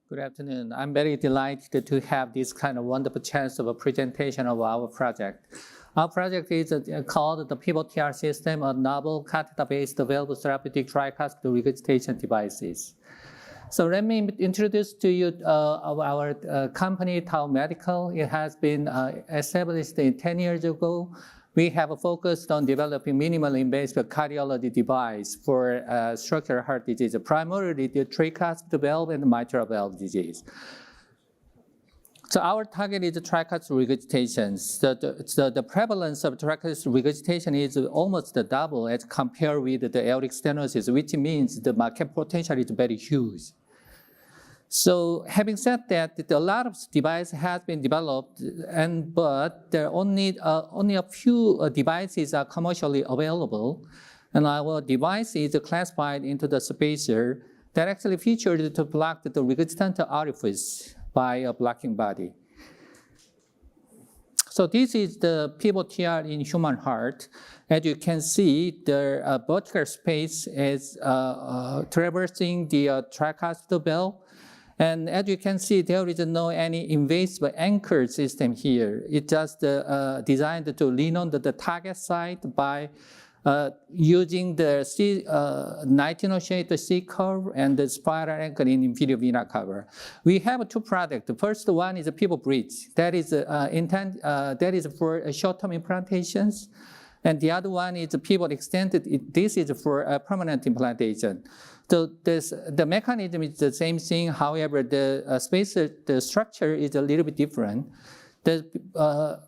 Good afternoon. I'm very delighted to have this kind of wonderful chance of a presentation of our project. Our project is called the Pivot TR System, a novel catheter-based valve therapeutic tricuspid regurgitation devices. So let me introduce to you our company, Tau Medical. It has been established 10 years ago. We have focused on developing minimally invasive cardiology device for structural heart disease, primarily the tricuspid valve and mitral valve disease. So our target is tricuspid regurgitation. So the prevalence of tricuspid regurgitation is almost double as compared with the aortic stenosis, which means the market potential is very huge. So having said that, a lot of devices have been developed, but there are only a few devices are commercially available. And our device is classified into the spacer that actually featured to block the regurgitant orifice by a blocking body. So this is the pivot TR in human heart. As you can see, the vertical space is traversing the tricuspid valve. And as you can see, there is no any invasive anchor system here. It's just designed to lean on the target site by using the 19-shaped C-curve and the spiral anchor in inferior vena cava. We have two products. The first one is a pivot bridge. That is for short-term implantations. And the other one is a pivot extended. This is for a permanent implantation. So the mechanism is the same thing. However, the structure is a little bit different. The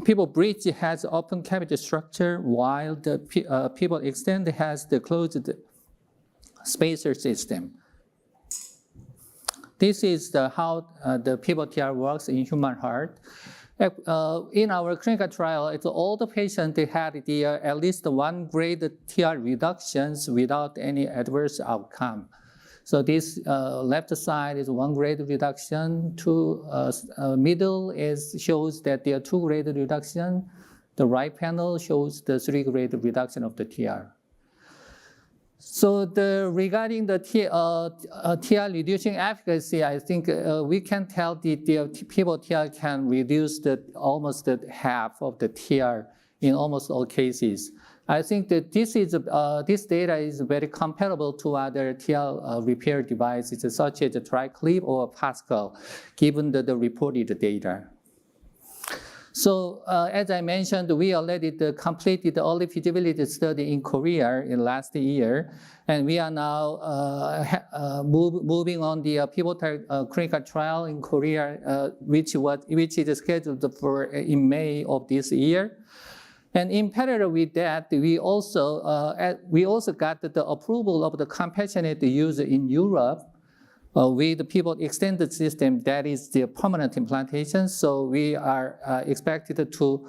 pivot bridge has open cavity structure, while the pivot extend has the closed spacer system. This is how the pivot TR works in human heart. In our clinical trial, all the patients had at least 1 grade TR reductions without any adverse outcome. So this left side is 1 grade reduction. Middle shows that there are 2 grade reduction. The right panel shows the 3 grade reduction of the TR. So regarding the TR reducing efficacy, I think we can tell the pivot TR can reduce almost half of the TR in almost all cases. I think that this data is very comparable to other TR repair devices such as the TriClip or Pascal, given the reported data. So as I mentioned, we already completed the early feasibility study in Korea in last year, and we are now moving on the pivotal clinical trial in Korea, which is scheduled for in May of this year. And in parallel with that, we also got the approval of the compassionate use in Europe. With the pivot extended system, that is the permanent implantation. So we are expected to,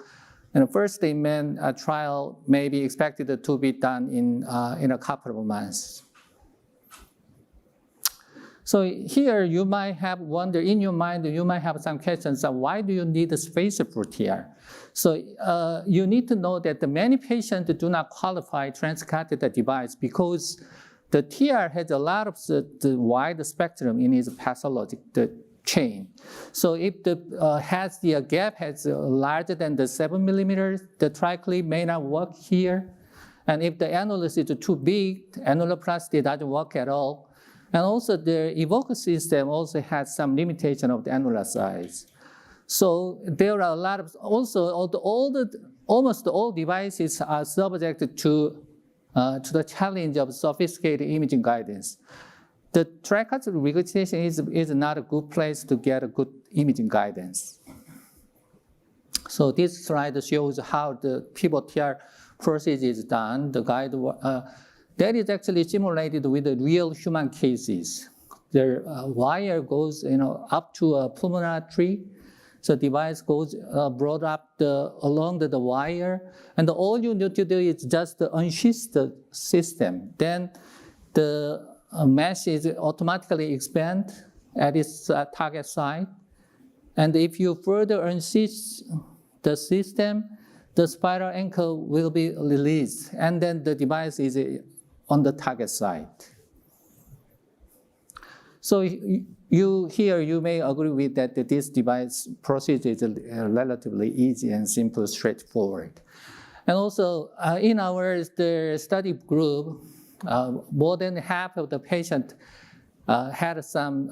first in-man trial may be expected to be done in a couple of months. So here you might have wondered, in your mind, you might have some questions of why do you need a spacer for TR? So you need to know that many patients do not qualify transcatheter device because the TR has a lot of the wide spectrum in its pathologic chain. So if the gap has larger than the 7 millimeters, the TriClip may not work here. And if the annulus is too big, annuloplasty doesn't work at all. And also the Evoker system also has some limitation of the annular size. So there are a lot of, also almost all devices are subject to the challenge of sophisticated imaging guidance. The tricuspid regurgitation is not a good place to get a good imaging guidance. So this slide shows how the pivot TR process is done. The guide that is actually simulated with the real human cases. The wire goes up to a pulmonary tree. So the device goes brought up along the wire, and all you need to do is just unsheath the system. Then the mesh is automatically expand at its target site. And if you further unsheath the system, the spiral anchor will be released, and then the device is on the target site. So you may agree with that this device procedure is relatively easy and simple, straightforward. And also in the study group, more than half of the patients had some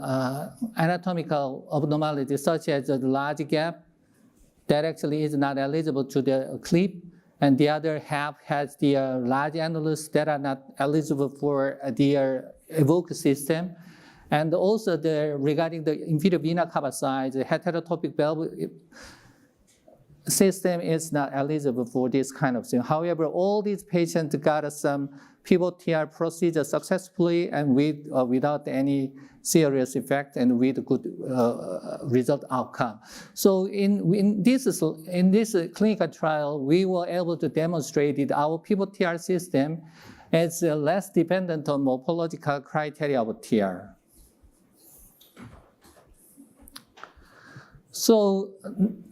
anatomical abnormalities, such as a large gap that actually is not eligible to the clip, and the other half has the large annulus that are not eligible for the evoke system. And also regarding the inferior vena cava side, the heterotopic valve system is not eligible for this kind of thing. However, all these patients got some pivot TR procedure successfully and without any serious effect and with good result outcome. So in this clinical trial, we were able to demonstrate that our pivot TR system is less dependent on morphological criteria of TR. So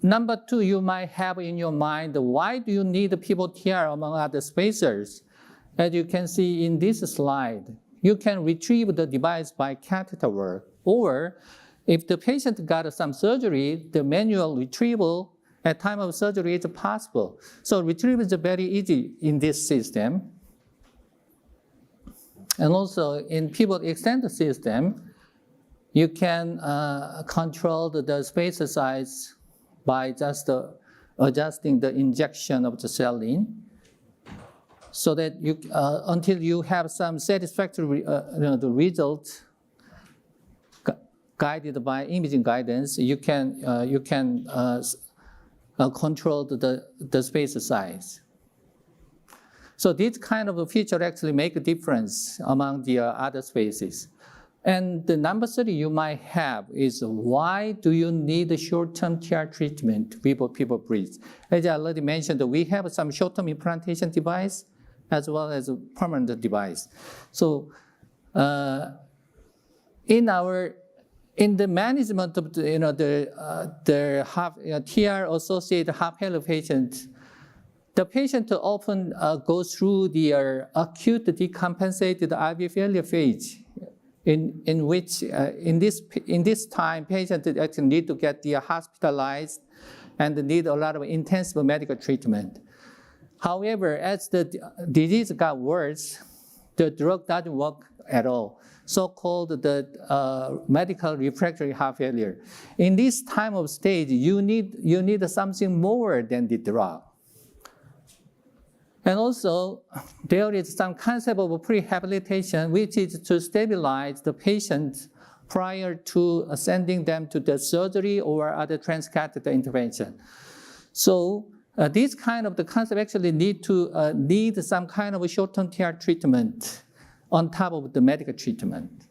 number two, you might have in your mind, why do you need a pivot TR among other spacers? As you can see in this slide, you can retrieve the device by catheter work, or if the patient got some surgery, the manual retrieval at time of surgery is possible. So retrieval is very easy in this system. And also in pivot extender system, you can control the spacer size by just adjusting the injection of the saline, so that until you have some satisfactory the result guided by imaging guidance, you can control the spacer size. So this kind of a feature actually make a difference among the other spaces. And the number 3 you might have is, why do you need a short-term TR treatment before people breathe? As I already mentioned, we have some short-term implantation device as well as a permanent device. So in the management of the TR associated heart failure patients, the patient often goes through the acute decompensated RV failure phase, in which in this time patients actually need to get hospitalized and need a lot of intensive medical treatment. However, as the disease got worse, the drug doesn't work at all, so-called the medical refractory heart failure. In this time of stage, you need something more than the drug. And also, there is some concept of prehabilitation, which is to stabilize the patient prior to sending them to the surgery or other transcatheter intervention. So this kind of the concept actually need some kind of a short-term TR treatment on top of the medical treatment.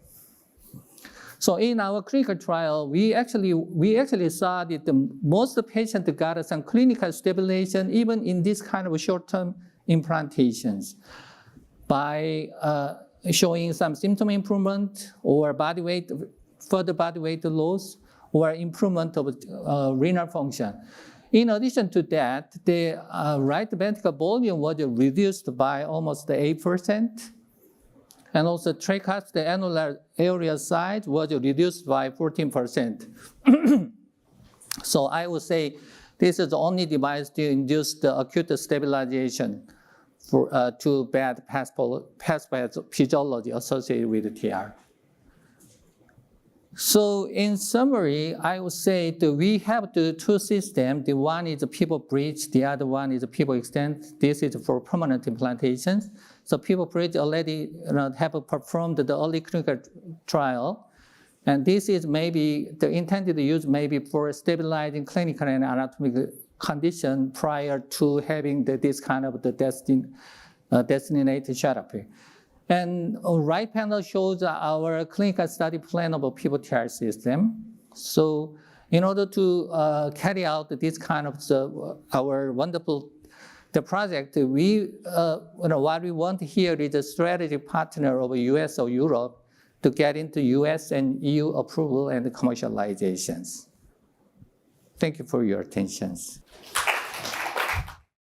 So in our clinical trial, we actually saw that most of the patients got some clinical stabilization even in this kind of short-term implantations by showing some symptom improvement or further body weight loss or improvement of renal function. In addition to that, the right ventricle volume was reduced by almost 8%. And also tricuspid annular area size was reduced by 14%. So I would say this is the only device to induce the acute stabilization to bad pathophysiology associated with the TR. So in summary, I would say that we have the two systems. The one is a pivot bridge, the other one is a pivot extend. This is for permanent implantations. So pivot bridge already have performed the early clinical trial. And this is maybe the intended use maybe for stabilizing clinical and anatomical condition prior to having this kind of the designated therapy. And right panel shows our clinical study plan of a pivot TR system. So in order to carry out this kind of our wonderful project, what we want here is a strategic partner of US or Europe to get into US and EU approval and commercializations. Thank you for your attention.